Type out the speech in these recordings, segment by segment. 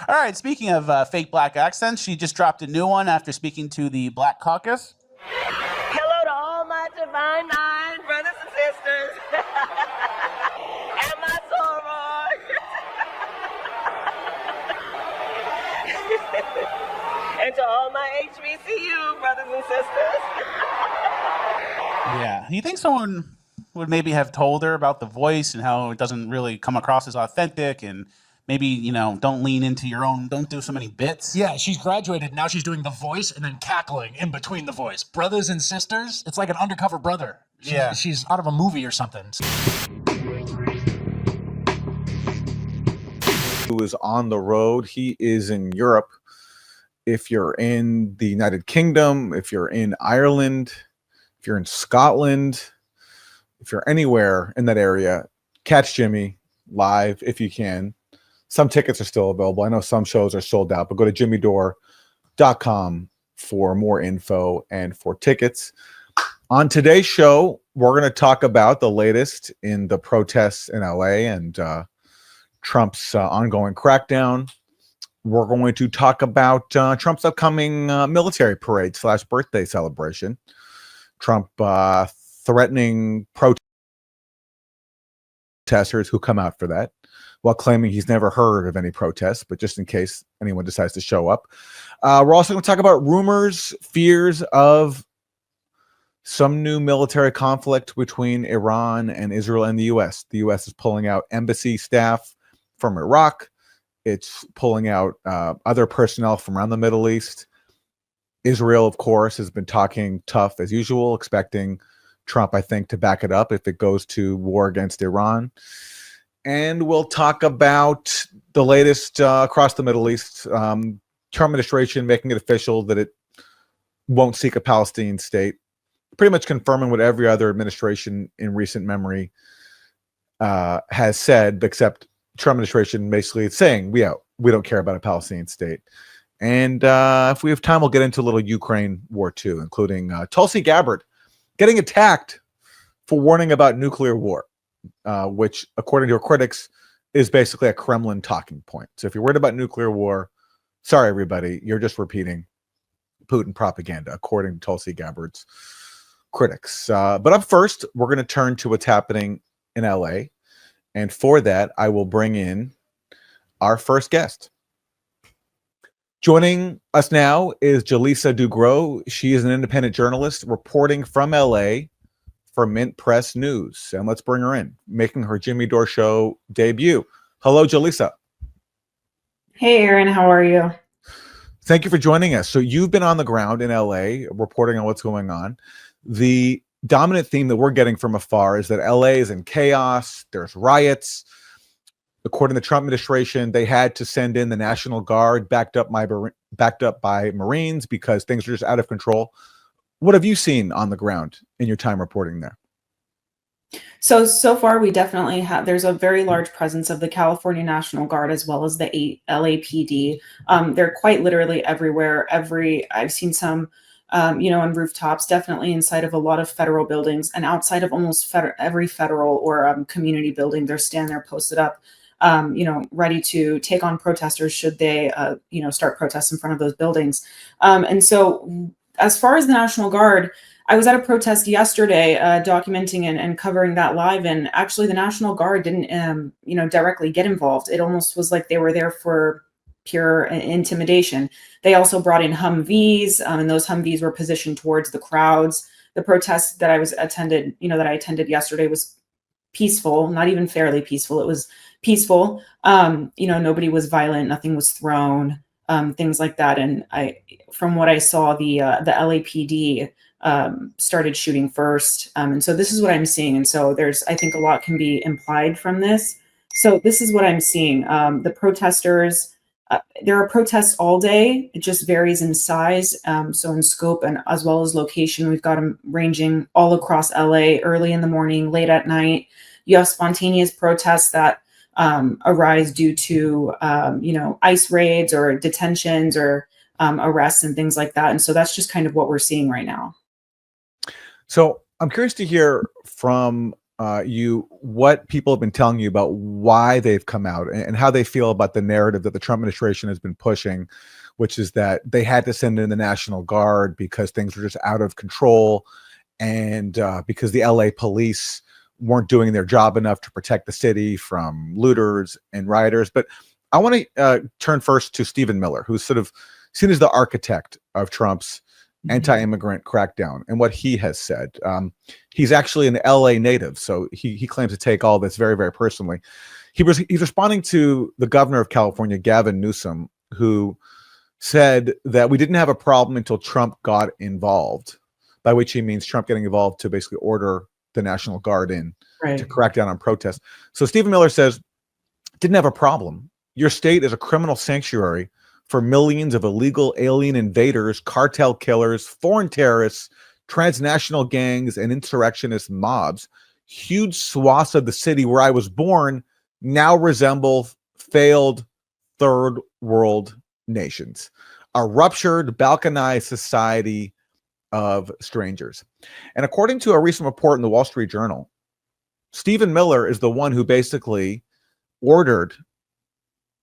All right, speaking of fake black accents, she just dropped a new one after speaking to the Black Caucus. Hello to all my divine nine brothers and sisters. And my soror. And to all my HBCU brothers and sisters. Yeah, you think someone would maybe have told her about the voice and how it doesn't really come across as authentic, and maybe, you know, don't lean into your own, don't do so many bits? Yeah, she's graduated. Now she's doing the voice and then cackling in between the voice. Brothers and sisters? It's like an undercover brother. She's out of a movie or something. Who is on the road. He is in Europe. If you're in the United Kingdom, if you're in Ireland, if you're in Scotland, if you're anywhere in that area, catch Jimmy live if you can. Some tickets are still available. I know some shows are sold out, but go to jimmydore.com for more info and for tickets. On today's show, we're going to talk about the latest in the protests in LA and Trump's ongoing crackdown. We're going to talk about Trump's upcoming military parade / birthday celebration. Trump threatening protesters who come out for that, while claiming he's never heard of any protests, but just in case anyone decides to show up. We're also going to talk about rumors, fears of some new military conflict between Iran and Israel and the U.S. The U.S. is pulling out embassy staff from Iraq. It's pulling out other personnel from around the Middle East. Israel, of course, has been talking tough as usual, expecting Trump, I think, to back it up if it goes to war against Iran. And we'll talk about the latest across the Middle East. Trump administration making it official that it won't seek a Palestinian state, pretty much confirming what every other administration in recent memory has said, except Trump administration basically saying, we don't care about a Palestinian state. And if we have time, we'll get into a little Ukraine war too, including Tulsi Gabbard getting attacked for warning about nuclear war, which, according to her critics, is basically a Kremlin talking point. So if you're worried about nuclear war, sorry, everybody, you're just repeating Putin propaganda, according to Tulsi Gabbard's critics. But up first, we're going to turn to what's happening in LA. And for that, I will bring in our first guest. Joining us now is Julissa Dugro. She is an independent journalist reporting from LA for Mint Press News. And let's bring her in, making her Jimmy Dore Show debut. Hello, Julissa. Hey, Aaron. How are you? Thank you for joining us. So you've been on the ground in LA reporting on what's going on. The dominant theme that we're getting from afar is that LA is in chaos. There's riots. According to the Trump administration, they had to send in the National Guard backed up by Marines because things are just out of control. What have you seen on the ground in your time reporting there? So far, we definitely have, there's a very large presence of the California National Guard as well as the LAPD. They're quite literally everywhere. I've seen some, on rooftops, definitely inside of a lot of federal buildings and outside of almost every federal or community building. They're standing there posted up, ready to take on protesters should they, start protests in front of those buildings. And so as far as the National Guard, I was at a protest yesterday documenting and covering that live. And actually the National Guard didn't, directly get involved. It almost was like they were there for pure intimidation. They also brought in Humvees, and those Humvees were positioned towards the crowds. The protest that I attended yesterday was peaceful, not even fairly peaceful. It was peaceful. Nobody was violent, nothing was thrown, things like that. And from what I saw, the LAPD started shooting first. And so this is what I'm seeing. And so I think a lot can be implied from this. So this is what I'm seeing. The protesters, there are protests all day. It just varies in size. So in scope and as well as location, we've got them ranging all across LA, early in the morning, late at night. You have spontaneous protests that arise due to, ICE raids or detentions or arrests and things like that. And so that's just kind of what we're seeing right now. So I'm curious to hear from what people have been telling you about why they've come out and how they feel about the narrative that the Trump administration has been pushing, which is that they had to send in the National Guard because things were just out of control, and because the LA police weren't doing their job enough to protect the city from looters and rioters. But I want to turn first to Stephen Miller, who's sort of seen as the architect of Trump's anti-immigrant crackdown and what he has said. He's actually an LA native, so he claims to take all this very, very personally. He's responding to the governor of California, Gavin Newsom, who said that we didn't have a problem until Trump got involved, by which he means Trump getting involved to basically order the National Guard in to crack down on protests. So Stephen Miller says, didn't have a problem. Your state is a criminal sanctuary for millions of illegal alien invaders, cartel killers, foreign terrorists, transnational gangs, and insurrectionist mobs. Huge swaths of the city where I was born now resemble failed third world nations, a ruptured, balkanized society of strangers. And according to a recent report in the Wall Street Journal, Stephen Miller is the one who basically ordered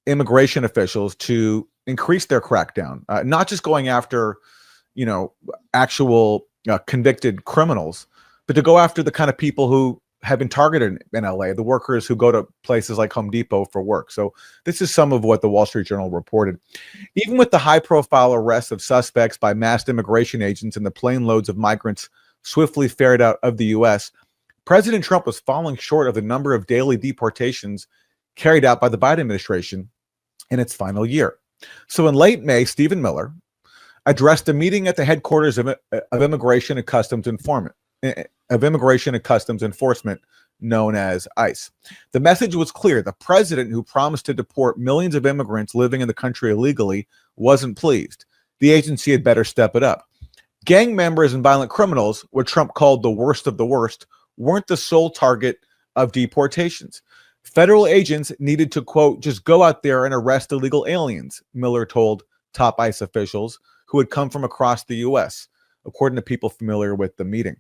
immigration officials to increase their crackdown, not just going after, actual convicted criminals, but to go after the kind of people who have been targeted in LA, the workers who go to places like Home Depot for work. So this is some of what the Wall Street Journal reported. Even with the high-profile arrests of suspects by masked immigration agents and the plane loads of migrants swiftly ferried out of the U.S., President Trump was falling short of the number of daily deportations carried out by the Biden administration in its final year. So in late May, Stephen Miller addressed a meeting at the headquarters of Immigration and Customs Enforcement, known as ICE. The message was clear. The president, who promised to deport millions of immigrants living in the country illegally, wasn't pleased. The agency had better step it up. Gang members and violent criminals, what Trump called the worst of the worst, weren't the sole target of deportations. Federal agents needed to, quote, just go out there and arrest illegal aliens, Miller told top ICE officials who had come from across the U.S., according to people familiar with the meeting.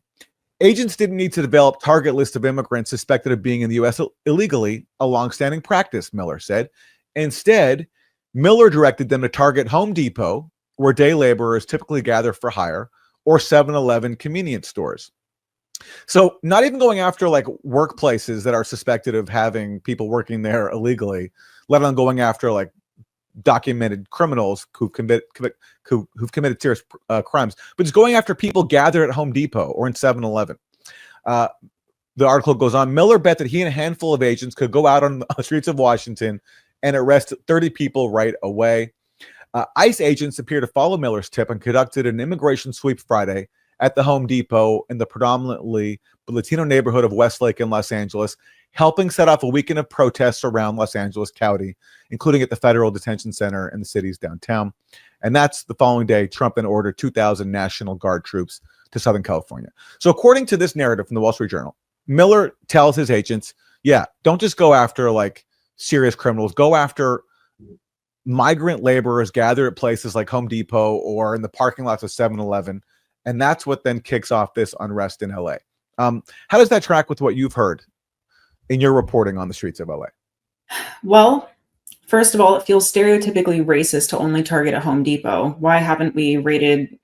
Agents didn't need to develop target lists of immigrants suspected of being in the U.S. illegally, a longstanding practice, Miller said. Instead, Miller directed them to target Home Depot, where day laborers typically gather for hire, or 7-Eleven convenience stores. So not even going after like workplaces that are suspected of having people working there illegally, let alone going after like documented criminals who've committed serious crimes, but just going after people gathered at Home Depot or in 7-Eleven. The article goes on. Miller bet that he and a handful of agents could go out on the streets of Washington and arrest 30 people right away. ICE agents appear to follow Miller's tip and conducted an immigration sweep Friday at the Home Depot in the predominantly Latino neighborhood of Westlake in Los Angeles, helping set off a weekend of protests around Los Angeles County, including at the Federal Detention Center in the city's downtown. And that's the following day, Trump then ordered 2,000 National Guard troops to Southern California. So according to this narrative from the Wall Street Journal, Miller tells his agents, don't just go after like serious criminals, go after migrant laborers gathered at places like Home Depot or in the parking lots of 7-Eleven. And that's what then kicks off this unrest in LA. How does that track with what you've heard in your reporting on the streets of LA? Well, first of all, it feels stereotypically racist to only target a Home Depot. Why haven't we raided,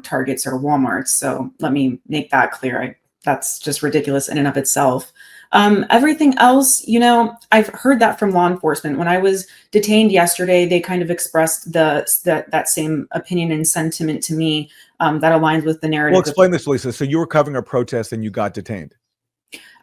Targets or Walmarts? So let me make that clear. That's just ridiculous in and of itself. Everything else, I've heard that from law enforcement. When I was detained yesterday, they kind of expressed that same opinion and sentiment to me that aligns with the narrative. Well, explain this, Lisa. So you were covering a protest and you got detained.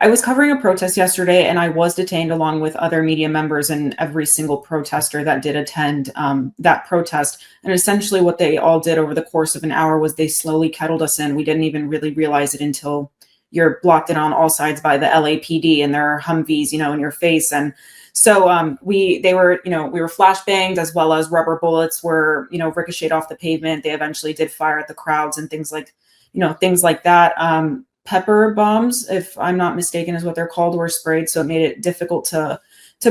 I was covering a protest yesterday and I was detained along with other media members and every single protester that did attend that protest. And essentially what they all did over the course of an hour was they slowly kettled us in. We didn't even really realize it until you're blocked in on all sides by the LAPD and their Humvees, in your face. And so we were flashbanged, as well as rubber bullets were, ricocheted off the pavement. They eventually did fire at the crowds and things like that. Pepper bombs, if I'm not mistaken, is what they're called, were sprayed. So it made it difficult to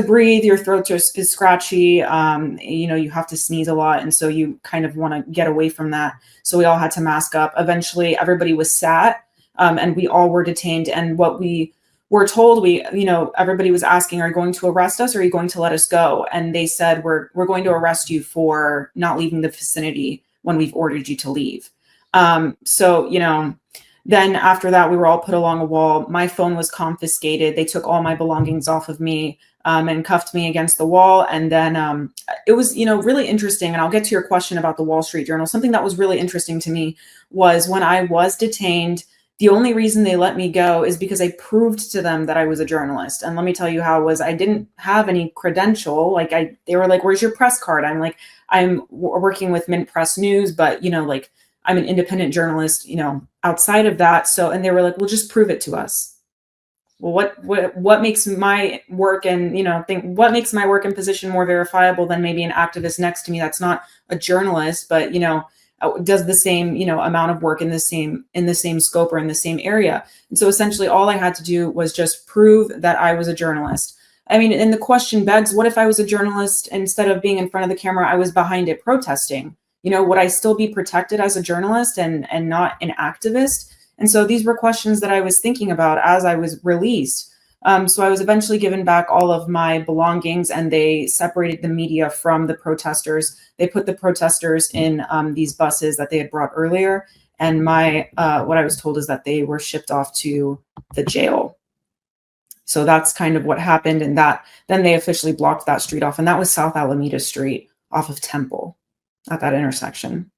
breathe. Your throat is scratchy. You have to sneeze a lot. And so you kind of want to get away from that. So we all had to mask up. Eventually everybody was sat. And we all were detained. And what we we're told everybody was asking, are you going to arrest us or are you going to let us go? And they said, we're going to arrest you for not leaving the vicinity when we've ordered you to leave. So, then after that, we were all put along a wall. My phone was confiscated. They took all my belongings off of me and cuffed me against the wall. And then it was, really interesting. And I'll get to your question about the Wall Street Journal. Something that was really interesting to me was when I was detained, the only reason they let me go is because I proved to them that I was a journalist. And let me tell you how it was. I didn't have any credential. They were like, where's your press card? I'm like, I'm working with Mint Press News, but, I'm an independent journalist, outside of that. So, and they were like, well, just prove it to us. Well, what makes my work and, what makes my work and position more verifiable than maybe an activist next to me that's not a journalist, but, does the same, amount of work in the same scope or in the same area. And so essentially all I had to do was just prove that I was a journalist. I mean, and the question begs, what if I was a journalist, instead of being in front of the camera, I was behind it protesting? Would I still be protected as a journalist and not an activist? And so these were questions that I was thinking about as I was released. So I was eventually given back all of my belongings, and they separated the media from the protesters. They put the protesters in these buses that they had brought earlier. And what I was told is that they were shipped off to the jail. So that's kind of what happened. And then they officially blocked that street off. And that was South Alameda Street off of Temple at that intersection.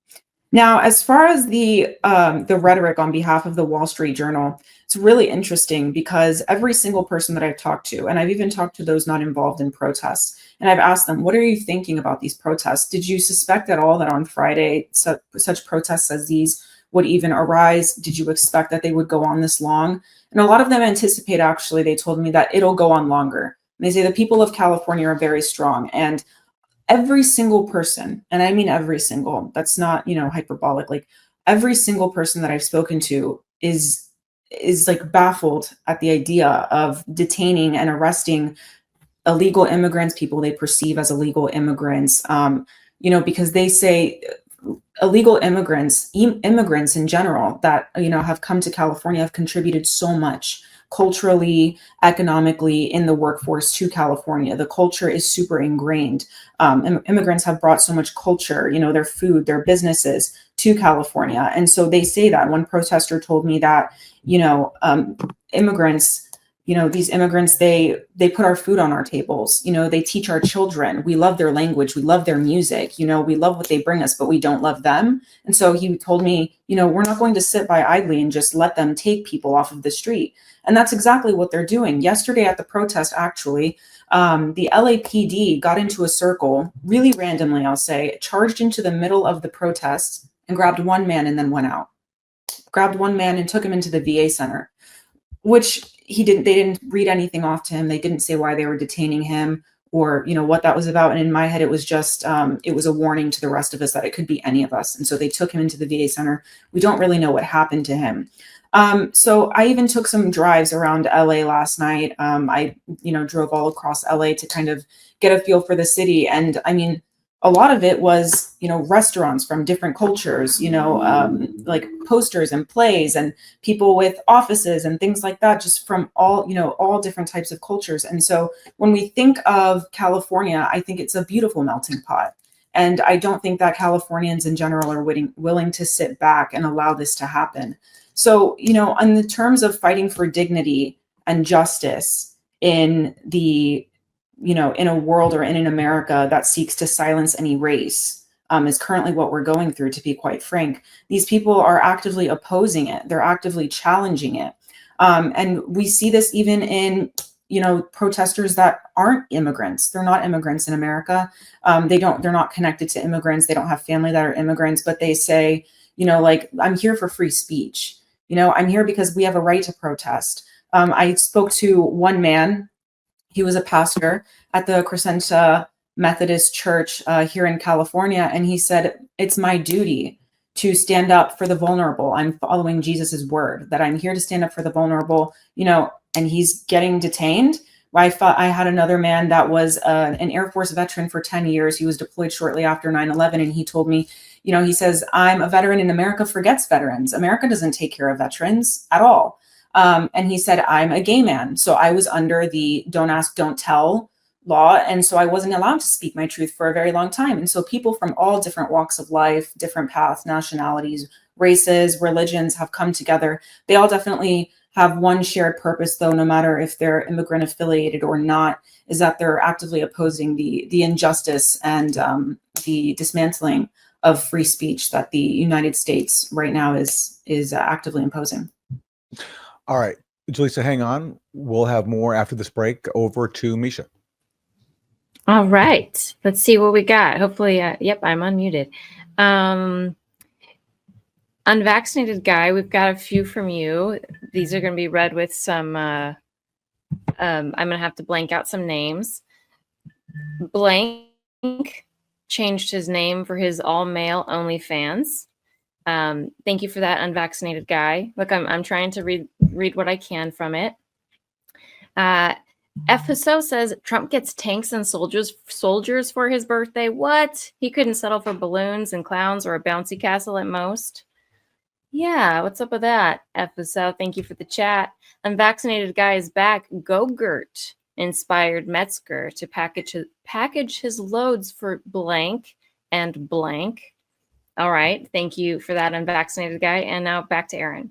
Now, as far as the rhetoric on behalf of the Wall Street Journal, it's really interesting because every single person that I've talked to, and I've even talked to those not involved in protests, and I've asked them, what are you thinking about these protests? Did you suspect at all that on Friday such protests as these would even arise? Did you expect that they would go on this long? And a lot of them anticipate, actually, they told me that it'll go on longer. And they say the people of California are very strong, and every single person, and I mean every single, that's not, hyperbolic, like every single person that I've spoken to is like baffled at the idea of detaining and arresting illegal immigrants, people they perceive as illegal immigrants, because they say illegal immigrants in general that, have come to California have contributed so much culturally, economically in the workforce to California. The culture is super ingrained. Immigrants have brought so much culture, their food, their businesses to California. And so they say that. One protester told me that, immigrants, these immigrants, they put our food on our tables, they teach our children. We love their language. We love their music. We love what they bring us, but we don't love them. And so he told me, we're not going to sit by idly and just let them take people off of the street. And that's exactly what they're doing. Yesterday at the protest, actually, the LAPD got into a circle, really randomly, I'll say, charged into the middle of the protests and grabbed one man and then went out. Grabbed one man and took him into the VA center, which they didn't read anything off to him. They didn't say why they were detaining him or, what that was about. And in my head, it was just, it was a warning to the rest of us that it could be any of us. And so they took him into the VA center. We don't really know what happened to him. So I even took some drives around LA last night. I drove all across LA to kind of get a feel for the city. And I mean, a lot of it was, restaurants from different cultures, like posters and plays and people with offices and things like that, just from all different types of cultures. And so when we think of California, I think it's a beautiful melting pot. And I don't think that Californians in general are willing to sit back and allow this to happen. So, in the terms of fighting for dignity and justice in the, in a world or in an America that seeks to silence any race, is currently what we're going through, to be quite frank. These people are actively opposing it. They're actively challenging it. And we see this even in, protesters that aren't immigrants. They're not immigrants in America. They're not connected to immigrants. They don't have family that are immigrants, but they say, I'm here for free speech. I'm here because we have a right to protest. I spoke to one man. He was a pastor at the Crescenta Methodist Church here in California. And he said, it's my duty to stand up for the vulnerable. I'm following Jesus's word that I'm here to stand up for the vulnerable, and he's getting detained. I had another man that was an Air Force veteran for 10 years. He was deployed shortly after 9/11. And he told me, he says, I'm a veteran and America forgets veterans. America doesn't take care of veterans at all. And he said, I'm a gay man. So I was under the don't ask, don't tell law. And so I wasn't allowed to speak my truth for a very long time. And so people from all different walks of life, different paths, nationalities, races, religions have come together. They all definitely have one shared purpose, though, no matter if they're immigrant affiliated or not, is that they're actively opposing the injustice and the dismantling of free speech that the United States right now is actively imposing. All right, Jaleesa, hang on. We'll have more after this break. Over to Misha. All right, let's see what we got. Hopefully, yep, I'm unmuted. Unvaccinated guy, we've got a few from you. These are going to be read with some, I'm going to have to blank out some names. Blank changed his name for his all-male OnlyFans. Thank you for that, unvaccinated guy. Look, I'm trying to read what I can from it. FSO says Trump gets tanks and soldiers for his birthday. What? He couldn't settle for balloons and clowns or a bouncy castle at most. Yeah, what's up with that? FSO, thank you for the chat. Unvaccinated guy is back. Go-Gurt inspired Metzger to package his loads for blank and blank. All right, thank you for that, unvaccinated guy. And now back to Aaron.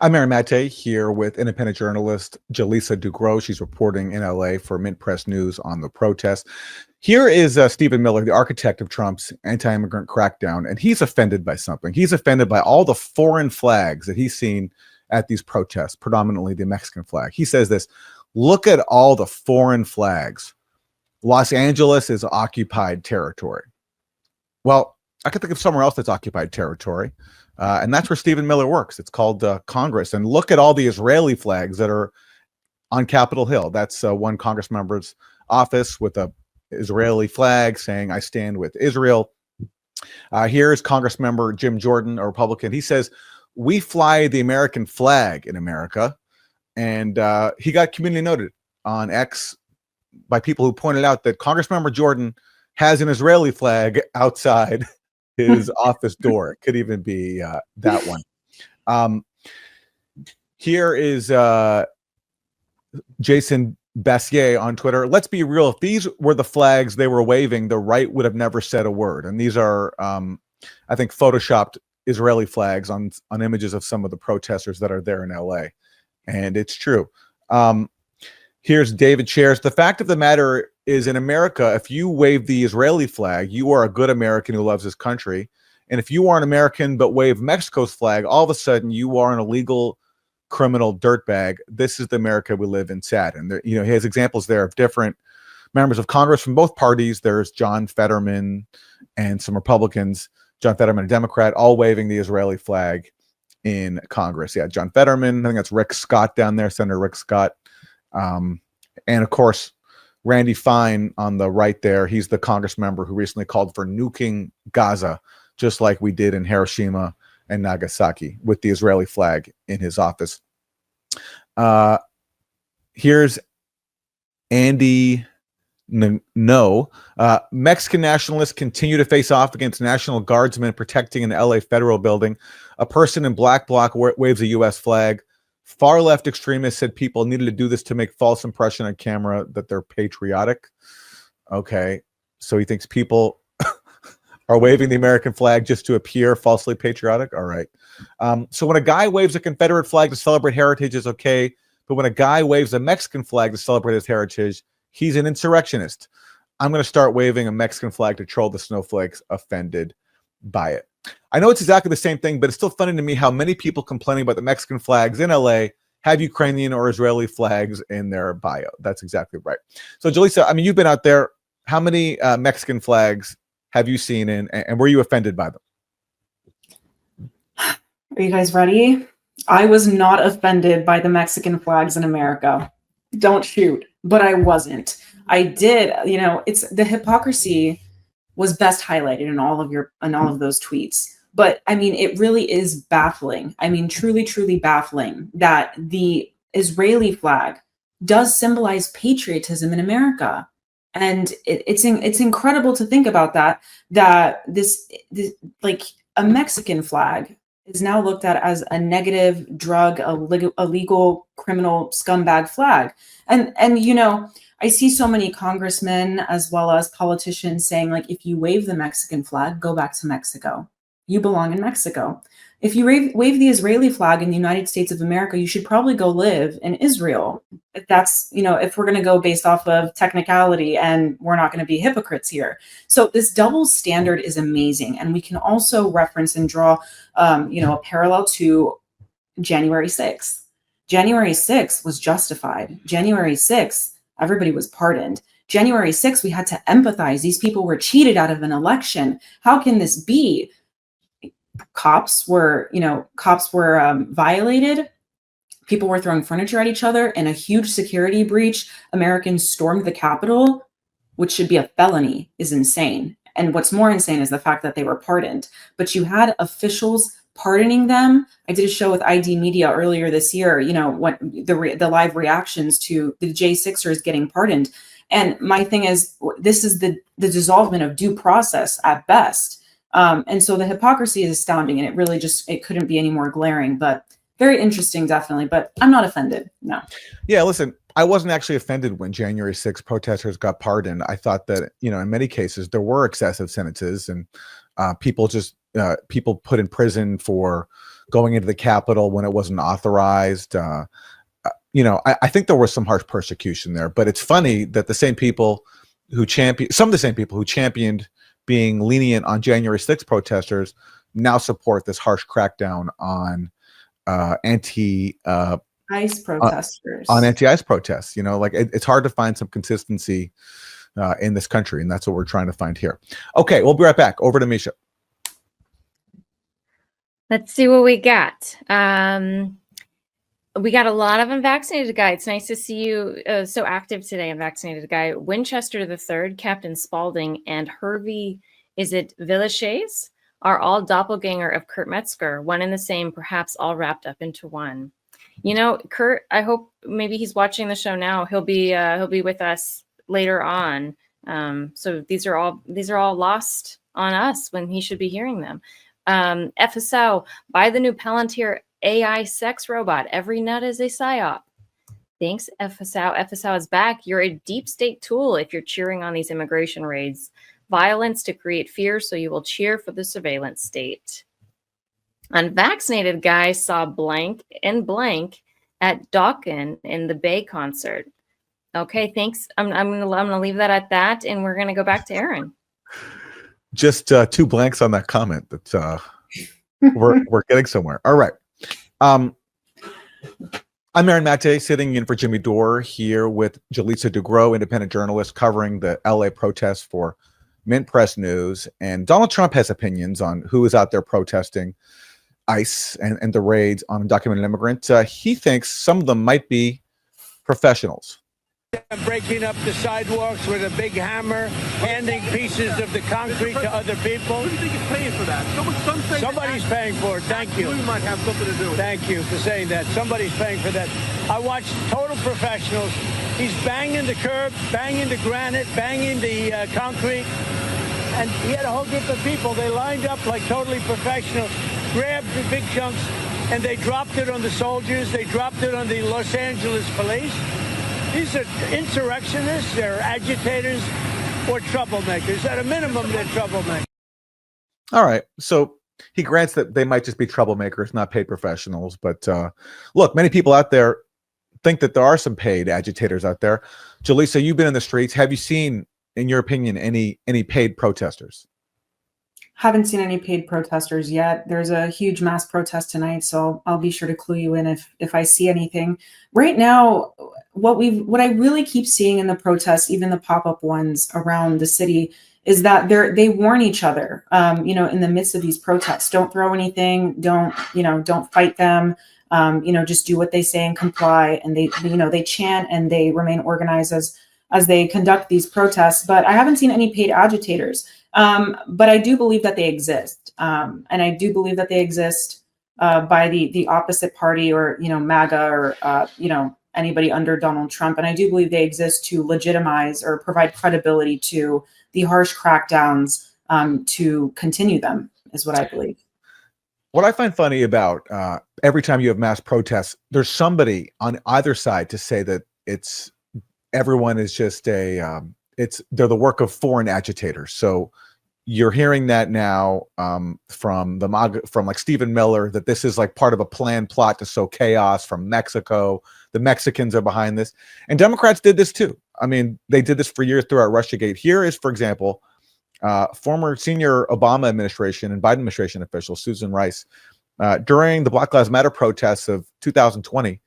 I'm Aaron Mate here with independent journalist Jaleesa Dugro. She's reporting in LA for Mint Press News on the protest. Here is Stephen Miller, the architect of Trump's anti-immigrant crackdown, and he's offended by something. He's offended by all the foreign flags that he's seen at these protests, predominantly the Mexican flag. He says this, look at all the foreign flags. Los Angeles is occupied territory. Well, I could think of somewhere else that's occupied territory. And that's where Stephen Miller works. It's called Congress. And look at all the Israeli flags that are on Capitol Hill. That's one Congress member's office with a Israeli flag saying, I stand with Israel. Here's Congress member Jim Jordan, a Republican. He says, we fly the American flag in America. And he got community noted on X by people who pointed out that Congress member Jordan has an Israeli flag outside his office door. It could even be that one. Here is Jason Bassier on Twitter. Let's be real. If these were the flags they were waving, the right would have never said a word. And these are, I think, photoshopped Israeli flags on images of some of the protesters that are there in LA. And it's true. Here's David Shares. The fact of the matter is, in America, if you wave the Israeli flag, you are a good American who loves his country. And if you are an American but wave Mexico's flag, all of a sudden you are an illegal criminal dirtbag. This is the America we live in, sad. And there, he has examples there of different members of Congress from both parties. There's John Fetterman and some Republicans, John Fetterman, a Democrat, all waving the Israeli flag in Congress. Yeah, John Fetterman, I think that's Rick Scott down there, Senator Rick Scott. And of course, Randy Fine on the right there, he's the Congress member who recently called for nuking Gaza, just like we did in Hiroshima and Nagasaki, with the Israeli flag in his office. Here's Andy No. Mexican nationalists continue to face off against National Guardsmen protecting an LA federal building. A person in black bloc waves a U.S. flag. Far left extremists said people needed to do this to make false impression on camera that they're patriotic. Okay, so he thinks people are waving the American flag just to appear falsely patriotic. All right. So when a guy waves a Confederate flag to celebrate heritage is okay, but when a guy waves a Mexican flag to celebrate his heritage, he's an insurrectionist. I'm going to start waving a Mexican flag to troll the snowflakes offended by it. I know it's exactly the same thing, but it's still funny to me how many people complaining about the Mexican flags in LA have Ukrainian or Israeli flags in their bio. That's exactly right. So, Jaleesa, I mean, you've been out there. How many Mexican flags have you seen, and were you offended by them? Are you guys ready? I was not offended by the Mexican flags in America. Don't shoot. But I wasn't. I did, it's the hypocrisy was best highlighted in all of those tweets. But I mean, it really is baffling. I mean, truly, truly baffling that the Israeli flag does symbolize patriotism in America. And it's incredible to think about that this like a Mexican flag is now looked at as a negative drug, illegal criminal scumbag flag. And you know, I see so many congressmen as well as politicians saying, like, if you wave the Mexican flag, go back to Mexico. You belong in Mexico. If you wave the Israeli flag in the United States of America, you should probably go live in Israel. If that's, you know, if we're going to go based off of technicality, and we're not going to be hypocrites here. So this double standard is amazing. And we can also reference and draw, you know, a parallel to January 6th. January 6th was justified. January 6th, everybody was pardoned. January 6th, we had to empathize. These people were cheated out of an election. How can this be? Cops were violated. People were throwing furniture at each other in a huge security breach. Americans stormed the Capitol, which should be a felony, is insane. And what's more insane is the fact that they were pardoned. But you had officials pardoning them. I did a show with ID Media earlier this year, you know, what the live reactions to the J6ers getting pardoned. And my thing is, this is the dissolvement of due process at best. And so the hypocrisy is astounding, and it really it couldn't be any more glaring, but very interesting, definitely. But I'm not offended. No. Yeah, listen, I wasn't actually offended when January 6th protesters got pardoned. I thought that, you know, in many cases there were excessive sentences, and people put in prison for going into the Capitol when it wasn't authorized. You know, I think there was some harsh persecution there, but it's funny that the same people who championed being lenient on January 6th protesters now support this harsh crackdown on ICE protesters. On anti-ICE protests. You know, like it's hard to find some consistency in this country, and that's what we're trying to find here. Okay, we'll be right back. Over to Misha. Let's see what we got. We got a lot of Unvaccinated Guy. It's nice to see you so active today, Unvaccinated Guy. Winchester III, Captain Spaulding, and Hervey, is it Villachez, are all doppelganger of Kurt Metzger, one and the same, perhaps all wrapped up into one. You know, Kurt, I hope maybe he's watching the show now. He'll be with us later on. So these are all lost on us when he should be hearing them. FSO, buy the new Palantir AI sex robot. Every nut is a psyop. Thanks, FSO. FSO is back. You're a deep state tool if you're cheering on these immigration raids. Violence to create fear, so you will cheer for the surveillance state. Unvaccinated Guy saw blank and blank at Dugin in the Bay concert. Okay, thanks. I'm gonna leave that at that, and we're gonna go back to Aaron. Just two blanks on that comment. That we're getting somewhere. All right. I'm Aaron Mate, sitting in for Jimmy Dore here with Jaleesa DeGrow, independent journalist covering the LA protests for Mint Press News. And Donald Trump has opinions on who is out there protesting ICE and the raids on undocumented immigrants. He thinks some of them might be professionals. Breaking up the sidewalks with a big hammer, handing pieces of the concrete to other people. Who do you think is paying for that? Somebody's paying for it. Thank you. We might have something to do with it. Thank you for saying that. Somebody's paying for that. I watched total professionals. He's banging the curb, banging the granite, banging the concrete. And he had a whole group of people. They lined up like totally professionals, grabbed the big chunks, and they dropped it on the soldiers. They dropped it on the Los Angeles police. These are insurrectionists, they're agitators, or troublemakers. At a minimum, they're troublemakers. All right. So he grants that they might just be troublemakers, not paid professionals. But look, many people out there think that there are some paid agitators out there. Jaleesa, you've been in the streets. Have you seen, in your opinion, any paid protesters? Haven't seen any paid protesters yet. There's a huge mass protest tonight, so I'll be sure to clue you in if I see anything. Right now, what I really keep seeing in the protests, even the pop-up ones around the city, is that they warn each other, you know, in the midst of these protests. Don't throw anything. Don't fight them. Just do what they say and comply. And they chant and they remain organized as they conduct these protests. But I haven't seen any paid agitators. But I do believe that they exist. And I do believe that they exist by the opposite party, or, MAGA, or, anybody under Donald Trump. And I do believe they exist to legitimize or provide credibility to the harsh crackdowns, to continue them, is what I believe. What I find funny about every time you have mass protests, there's somebody on either side to say that everyone is just they're the work of foreign agitators. So you're hearing that now from like Stephen Miller, that this is like part of a planned plot to sow chaos from Mexico. The Mexicans are behind this, and Democrats did this too. I mean, they did this for years throughout Russiagate. Here is, for example, former senior Obama administration and Biden administration official Susan Rice, during the Black Lives Matter protests of 2020,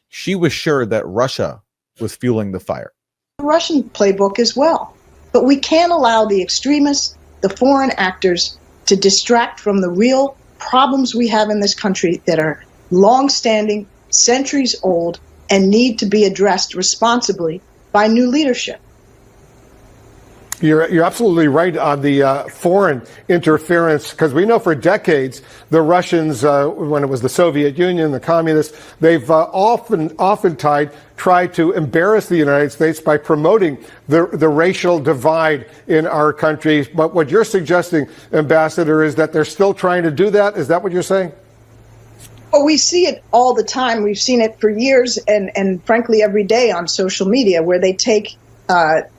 she was sure that Russia was fueling the fire. The Russian playbook as well. But we can't allow the extremists, the foreign actors, to distract from the real problems we have in this country that are long-standing, centuries old, and need to be addressed responsibly by new leadership. You're absolutely right on the foreign interference, because we know for decades the Russians, when it was the Soviet Union, the communists, they've oftentimes tried to embarrass the United States by promoting the racial divide in our country. But what you're suggesting, Ambassador, is that they're still trying to do that? Is that what you're saying? Well, we see it all the time. We've seen it for years and frankly every day on social media, where they take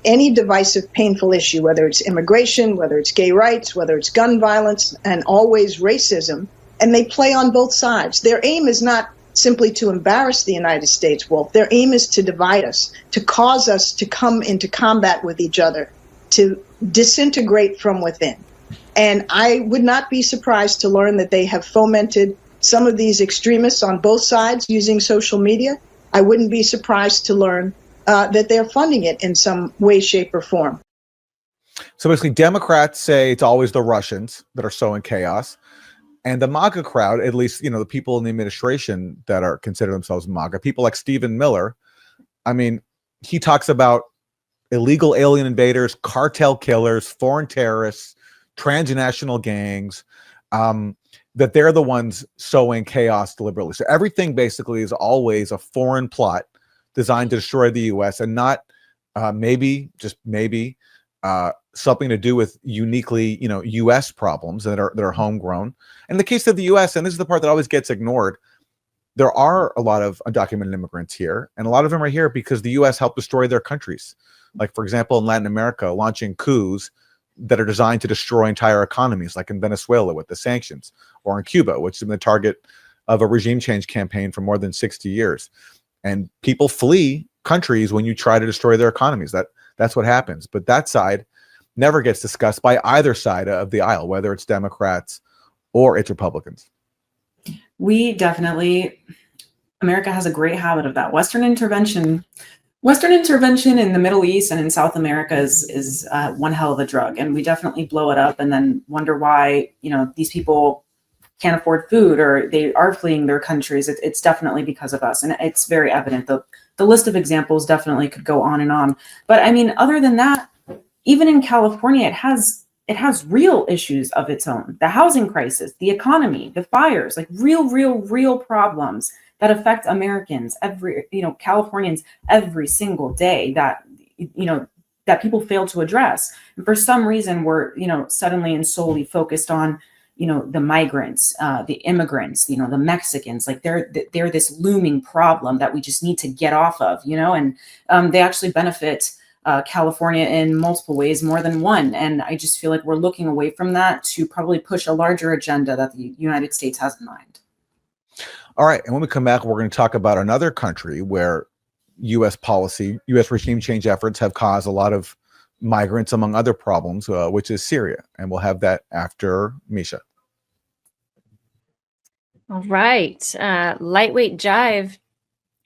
any divisive, painful issue, whether it's immigration, whether it's gay rights, whether it's gun violence, and always racism, and they play on both sides. Their aim is not simply to embarrass the United States, Wolf. Their aim is to divide us, to cause us to come into combat with each other, to disintegrate from within. And I would not be surprised to learn that they have fomented some of these extremists on both sides using social media. I wouldn't be surprised to learn that they're funding it in some way, shape, or form. So basically, Democrats say it's always the Russians that are sowing chaos. And the MAGA crowd, at least, the people in the administration that are consider themselves MAGA, people like Stephen Miller, I mean, he talks about illegal alien invaders, cartel killers, foreign terrorists, transnational gangs, that they're the ones sowing chaos deliberately. So everything basically is always a foreign plot designed to destroy the U.S. and not maybe something to do with uniquely, U.S. problems that are homegrown. And in the case of the U.S., and this is the part that always gets ignored, there are a lot of undocumented immigrants here, and a lot of them are here because the U.S. helped destroy their countries. Like, for example, in Latin America, launching coups that are designed to destroy entire economies, like in Venezuela with the sanctions, or in Cuba, which has been the target of a regime change campaign for more than 60 years. And people flee countries when you try to destroy their economies. That's what happens. But that side never gets discussed by either side of the aisle, whether it's Democrats or it's Republicans. America has a great habit of that. Western intervention in the Middle East and in South America is one hell of a drug. And we definitely blow it up and then wonder why, these people can't afford food or they are fleeing their countries. It's definitely because of us. And it's very evident. The list of examples definitely could go on and on. But I mean, other than that, even in California, it has real issues of its own. The housing crisis, the economy, the fires, like real problems that affect Americans, Californians every single day that people fail to address. And for some reason, we're, suddenly and solely focused on, the migrants, the immigrants, the Mexicans, like they're this looming problem that we just need to get off of, and they actually benefit California in multiple ways, more than one. And I just feel like we're looking away from that to probably push a larger agenda that the United States has in mind. All right. And when we come back, we're going to talk about another country where U.S. policy, U.S. regime change efforts have caused a lot of migrants, among other problems, which is Syria. And we'll have that after Misha. All right. Lightweight Jive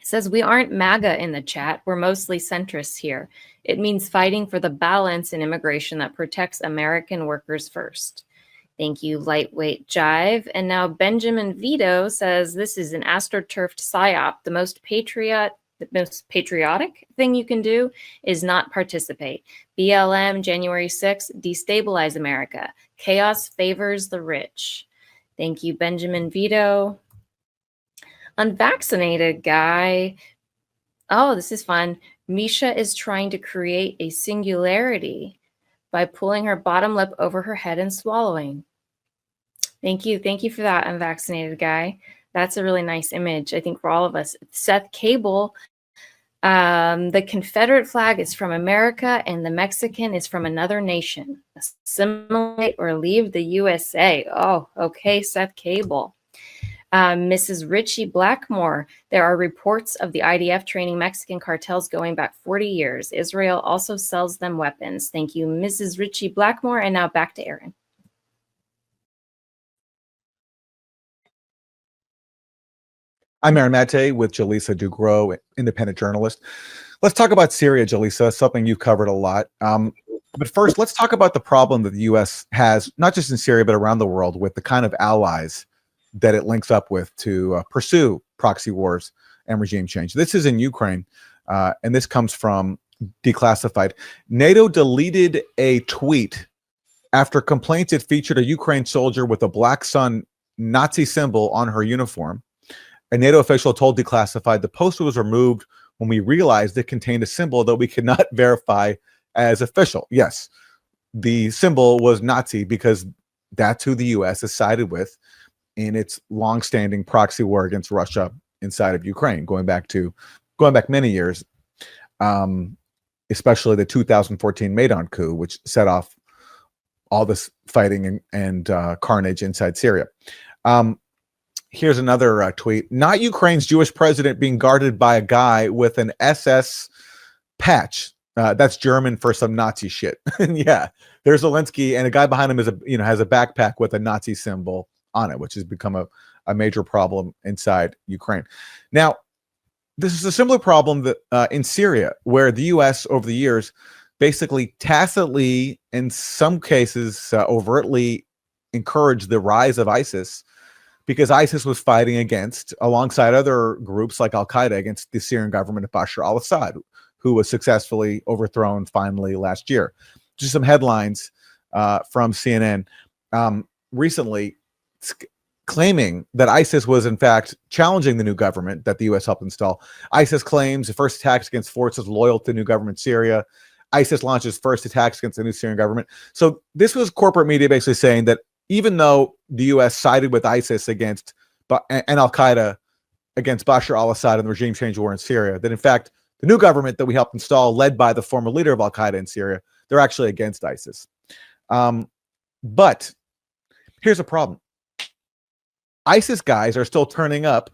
says, we aren't MAGA in the chat. We're mostly centrists here. It means fighting for the balance in immigration that protects American workers first. Thank you, Lightweight Jive. And now Benjamin Vito says, this is an astroturfed psyop. The most patriotic thing you can do is not participate. BLM, January 6th, destabilize America. Chaos favors the rich. Thank you, Benjamin Vito. Unvaccinated guy Oh, this is fun. Misha is trying to create a singularity by pulling her bottom lip over her head and swallowing. Thank you. Thank you for that, unvaccinated guy. That's a really nice image, I think, for all of us. Seth Cable, the Confederate flag is from America and the Mexican is from another nation. Assimilate or leave the USA. Oh, okay, Seth Cable. Mrs. Richie Blackmore, there are reports of the IDF training Mexican cartels going back 40 years. Israel also sells them weapons. Thank you, Mrs. Richie Blackmore. And now back to Aaron. I'm Aaron Mate with Jaleesa Dugro, independent journalist. Let's talk about Syria, Jaleesa, something you've covered a lot. But first, let's talk about the problem that the U.S. has, not just in Syria, but around the world, with the kind of allies that it links up with to pursue proxy wars and regime change. This is in Ukraine, and this comes from Declassified. NATO deleted a tweet after complaints it featured a Ukraine soldier with a black sun Nazi symbol on her uniform. A NATO official told Declassified the post was removed when we realized it contained a symbol that we could not verify as official. Yes, the symbol was Nazi because that's who the U.S. has sided with in its longstanding proxy war against Russia inside of Ukraine, going back many years, especially the 2014 Maidan coup, which set off all this fighting and carnage inside Syria. Here's another tweet. Not Ukraine's Jewish president being guarded by a guy with an SS patch. That's German for some Nazi shit. And yeah, there's Zelensky, and a guy behind him is has a backpack with a Nazi symbol on it, which has become a major problem inside Ukraine. Now, this is a similar problem that in Syria, where the U.S. over the years basically tacitly, in some cases overtly, encouraged the rise of ISIS, because ISIS was fighting alongside other groups like Al-Qaeda, against the Syrian government of Bashar al-Assad, who was successfully overthrown finally last year. Just some headlines from CNN recently claiming that ISIS was in fact challenging the new government that the U.S. helped install. ISIS claims the first attacks against forces loyal to the new government Syria. ISIS launches first attacks against the new Syrian government. So this was corporate media basically saying that even though the U.S. sided with ISIS and Al-Qaeda against Bashar al-Assad and the regime change war in Syria, that in fact the new government that we helped install, led by the former leader of Al-Qaeda in Syria, they're actually against ISIS. But here's a problem. ISIS guys are still turning up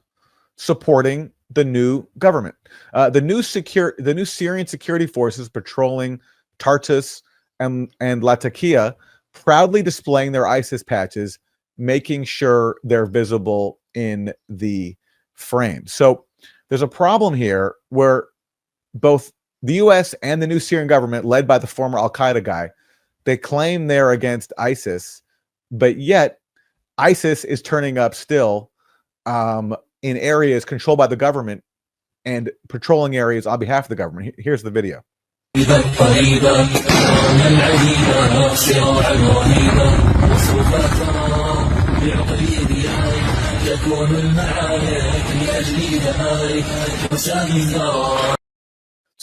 supporting the new government. The new Syrian security forces patrolling Tartus and Latakia, proudly displaying their ISIS patches, making sure they're visible in the frame. So there's a problem here where both the U.S. and the new Syrian government, led by the former Al-Qaeda guy, they claim they're against ISIS, but yet ISIS is turning up still in areas controlled by the government and patrolling areas on behalf of the government. Here's the video. So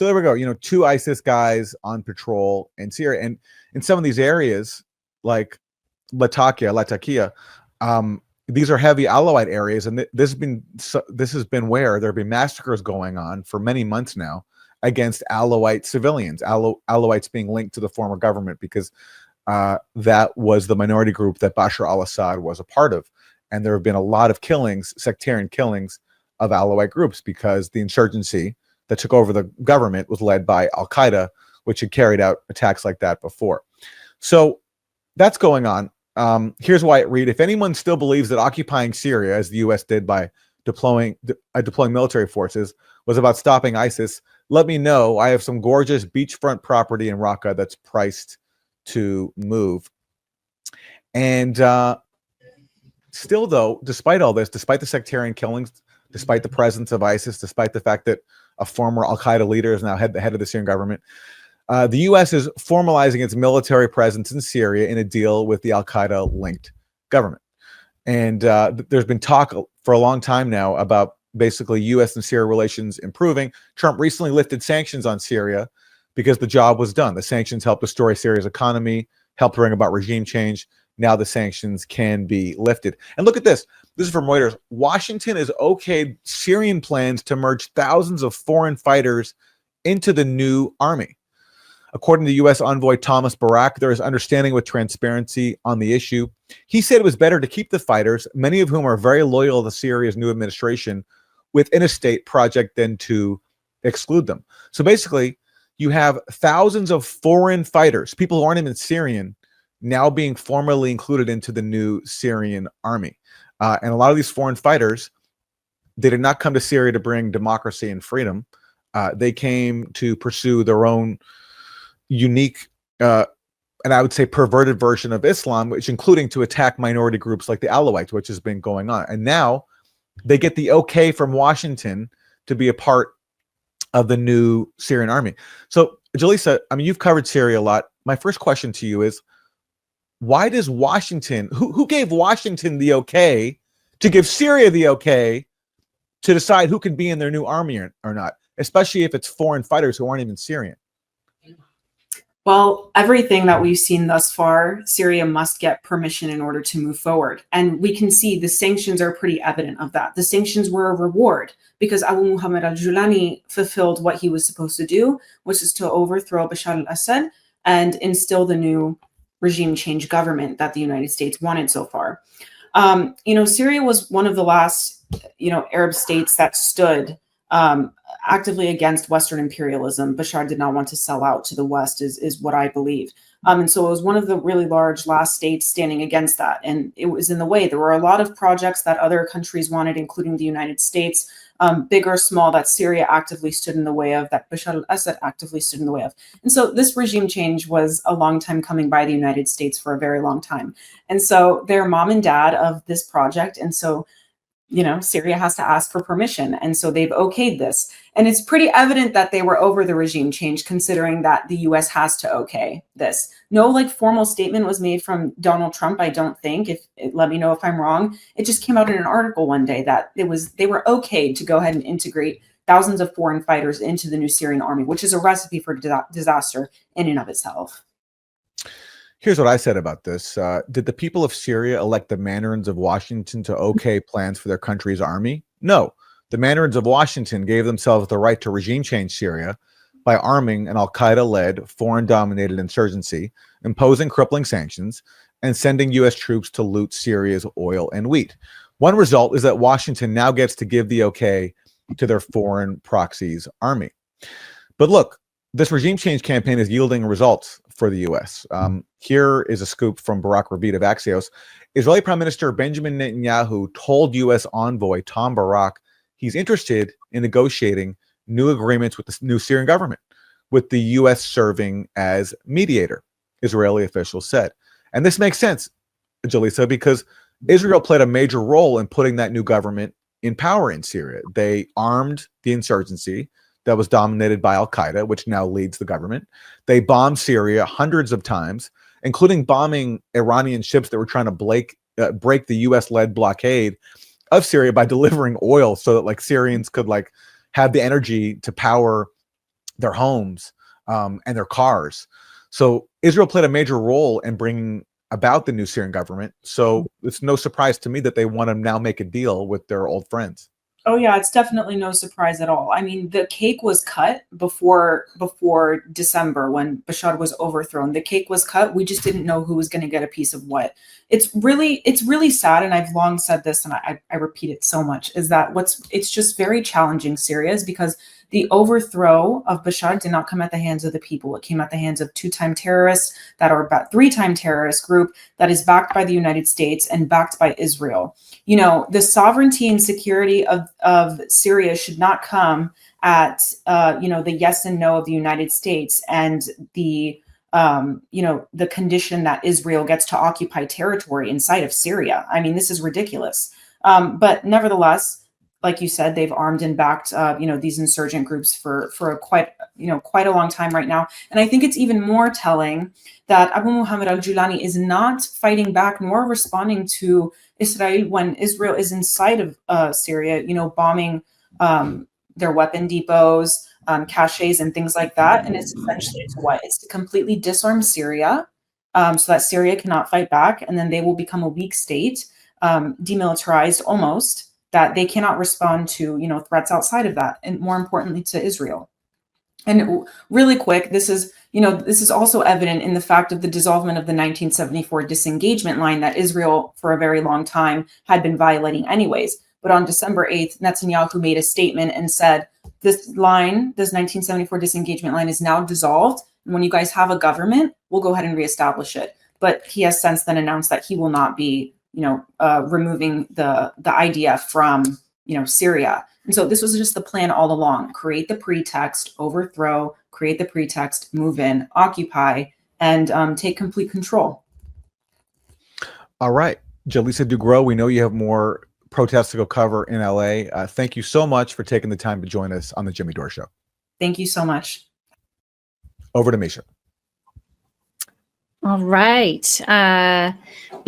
there we go. Two ISIS guys on patrol in Syria, and in some of these areas, like Latakia, these are heavy Alawite areas, and this has been where there have been massacres going on for many months now against Alawite civilians. Alawites being linked to the former government because that was the minority group that Bashar al-Assad was a part of, and there have been a lot of killings, sectarian killings of Alawite groups, because the insurgency that took over the government was led by Al-Qaeda, which had carried out attacks like that before. So that's going on. Here's why it read: if anyone still believes that occupying Syria, as the U.S. did by deploying military forces, was about stopping ISIS, let me know. I have some gorgeous beachfront property in Raqqa that's priced to move. And still, though, despite all this, despite the sectarian killings, despite the presence of ISIS, despite the fact that a former Al-Qaeda leader is now the head of the Syrian government, the U.S. is formalizing its military presence in Syria in a deal with the Al-Qaeda-linked government. And there's been talk for a long time now about basically U.S. and Syria relations improving. Trump recently lifted sanctions on Syria because the job was done. The sanctions helped destroy Syria's economy, helped bring about regime change. Now the sanctions can be lifted. And look at this. This is from Reuters. Washington has okayed Syrian plans to merge thousands of foreign fighters into the new army. According to U.S. envoy Thomas Barak, there is understanding with transparency on the issue. He said it was better to keep the fighters, many of whom are very loyal to Syria's new administration, within a state project than to exclude them. So basically, you have thousands of foreign fighters, people who aren't even Syrian, now being formally included into the new Syrian army. And a lot of these foreign fighters, they did not come to Syria to bring democracy and freedom. They came to pursue their own unique and I would say perverted version of Islam, which including to attack minority groups like the Alawites, which has been going on. And now they get the okay from Washington to be a part of the new Syrian army. So, Jaleesa, I mean, you've covered Syria a lot. My first question to you is, why does Washington, who gave Washington the okay to give Syria the okay to decide who can be in their new army or not, especially if it's foreign fighters who aren't even Syrian? Well, everything that we've seen thus far, Syria must get permission in order to move forward. And we can see the sanctions are pretty evident of that. The sanctions were a reward because Abu Muhammad al-Julani fulfilled what he was supposed to do, which is to overthrow Bashar al-Assad and instill the new regime change government that the United States wanted so far. Syria was one of the last, Arab states that stood actively against Western imperialism. Bashar did not want to sell out to the West, is what I believe. And so it was one of the really large last states standing against that. And it was in the way. There were a lot of projects that other countries wanted, including the United States, big or small, that Syria actively stood in the way of, that Bashar al-Assad actively stood in the way of. And so this regime change was a long time coming by the United States for a very long time. And so they're mom and dad of this project. And so Syria has to ask for permission. And so they've okayed this. And it's pretty evident that they were over the regime change, considering that the US has to okay this. No formal statement was made from Donald Trump, I don't think. Let me know if I'm wrong. It just came out in an article one day that they were okayed to go ahead and integrate thousands of foreign fighters into the new Syrian army, which is a recipe for disaster in and of itself. Here's what I said about this. Did the people of Syria elect the mandarins of Washington to okay plans for their country's army? No. The mandarins of Washington gave themselves the right to regime change Syria by arming an al-Qaeda-led, foreign-dominated insurgency, imposing crippling sanctions, and sending U.S. troops to loot Syria's oil and wheat. One result is that Washington now gets to give the okay to their foreign proxies' army. But look, this regime change campaign is yielding results for the U.S. Here is a scoop from Barak Ravid of Axios. Israeli Prime Minister Benjamin Netanyahu told U.S. envoy Tom Barak he's interested in negotiating new agreements with the new Syrian government, with the U.S. serving as mediator, Israeli officials said. And this makes sense, Jaleesa, because Israel played a major role in putting that new government in power in Syria. They armed the insurgency that was dominated by al-Qaeda, which now leads the government. They bombed Syria hundreds of times, including bombing Iranian ships that were trying to break the U.S.-led blockade of Syria by delivering oil so that Syrians could have the energy to power their homes and their cars. So Israel played a major role in bringing about the new Syrian government. So it's no surprise to me that they want to now make a deal with their old friends. Oh yeah, it's definitely no surprise at all. I mean, the cake was cut before December when Bashar was overthrown. The cake was cut. We just didn't know who was going to get a piece of what. It's really sad, and I've long said this, and I repeat it so much, is that it's just very challenging, Syria, is because the overthrow of Bashar did not come at the hands of the people. It came at the hands of two-time terrorists that are about three-time terrorist group that is backed by the United States and backed by Israel. The sovereignty and security of Syria should not come at, the yes and no of the United States and the condition that Israel gets to occupy territory inside of Syria. I mean, this is ridiculous. But nevertheless, like you said, they've armed and backed, these insurgent groups for quite a long time right now. And I think it's even more telling that Abu Muhammad al-Julani is not fighting back nor responding to Israel when Israel is inside of Syria, bombing their weapon depots, caches, and things like that. And it's essentially to what? It's to completely disarm Syria, so that Syria cannot fight back, and then they will become a weak state, demilitarized almost, that they cannot respond to, threats outside of that, and more importantly to Israel. And really quick, this is also evident in the fact of the dissolvement of the 1974 disengagement line that Israel for a very long time had been violating anyways. But on December 8th, Netanyahu made a statement and said, this 1974 disengagement line is now dissolved. And when you guys have a government, we'll go ahead and reestablish it. But he has since then announced that he will not be, removing the IDF from, Syria. And so this was just the plan all along: create the pretext, overthrow, create the pretext, move in, occupy, and take complete control. All right, Jaleesa Dugro, we know you have more protests to go cover in LA. Thank you so much for taking the time to join us on the Jimmy Dore Show. Thank you so much. Over to Misha. All right.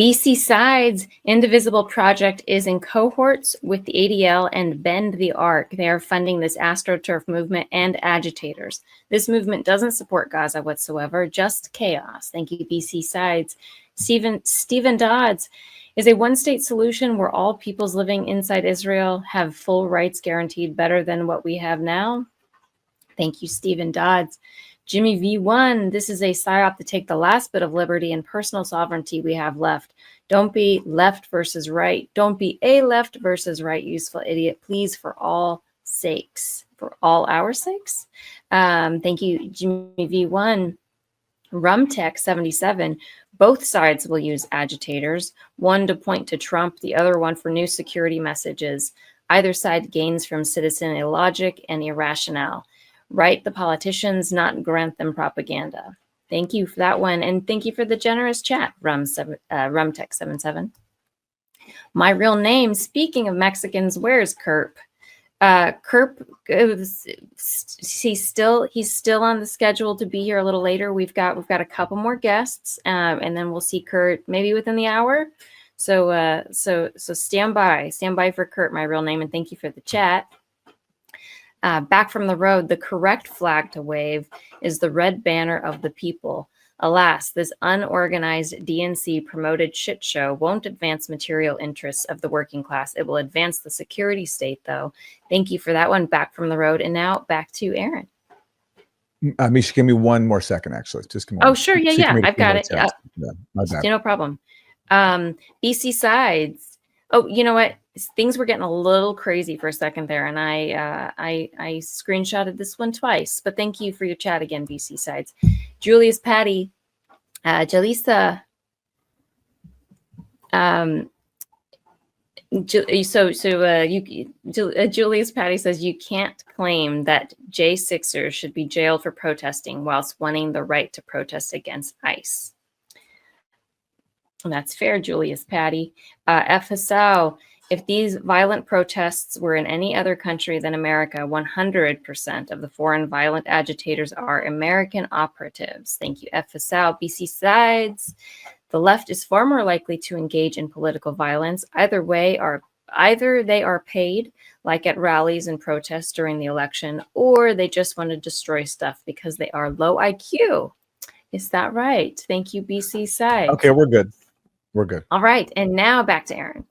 BC Sides Indivisible Project is in cohorts with the ADL and Bend the Arc. They are funding this AstroTurf movement and agitators. This movement doesn't support Gaza whatsoever, just chaos. Thank you, BC Sides. Stephen Dodds is a one-state solution where all peoples living inside Israel have full rights guaranteed, better than what we have now. Thank you, Stephen Dodds. Jimmy V1, this is a psyop to take the last bit of liberty and personal sovereignty we have left. Don't be left versus right. Don't be a left versus right, useful idiot. Please, for all sakes, for all our sakes. Thank you, Jimmy V1. Rumtech77, both sides will use agitators, one to point to Trump, the other one for new security messages. Either side gains from citizen illogic and irrationale. Write the politicians, not grant them propaganda. Thank you for that one. And thank you for the generous chat, Rumtech77. My real name, speaking of Mexicans, where's Kerp? Kerp, he's still on the schedule to be here a little later. We've got a couple more guests, and then we'll see Kurt maybe within the hour. So stand by for Kurt, my real name, and thank you for the chat. Back from the road, the correct flag to wave is the red banner of the people. Alas, this unorganized DNC promoted shit show won't advance material interests of the working class. It will advance the security state, though. Thank you for that one. Back from the road. And now back to Aaron. Misha, give me one more second, actually. Just come on. Oh, sure. Yeah. I've got it. Yeah, my bad. No problem. BC Sides. Oh, you know what? Things were getting a little crazy for a second there, and I screenshotted this one twice. But thank you for your chat again, BC Sides. Julius Patty, Jaleesa. Julius Patty says you can't claim that J6ers should be jailed for protesting whilst wanting the right to protest against ICE. And that's fair, Julius Patty. FSO. If these violent protests were in any other country than America, 100% of the foreign violent agitators are American operatives. Thank you, FSL. BC Sides. The left is far more likely to engage in political violence. Either they are paid, like at rallies and protests during the election, or they just want to destroy stuff because they are low IQ. Is that right? Thank you, BC Sides. Okay, we're good. We're good. All right, and now back to Aaron.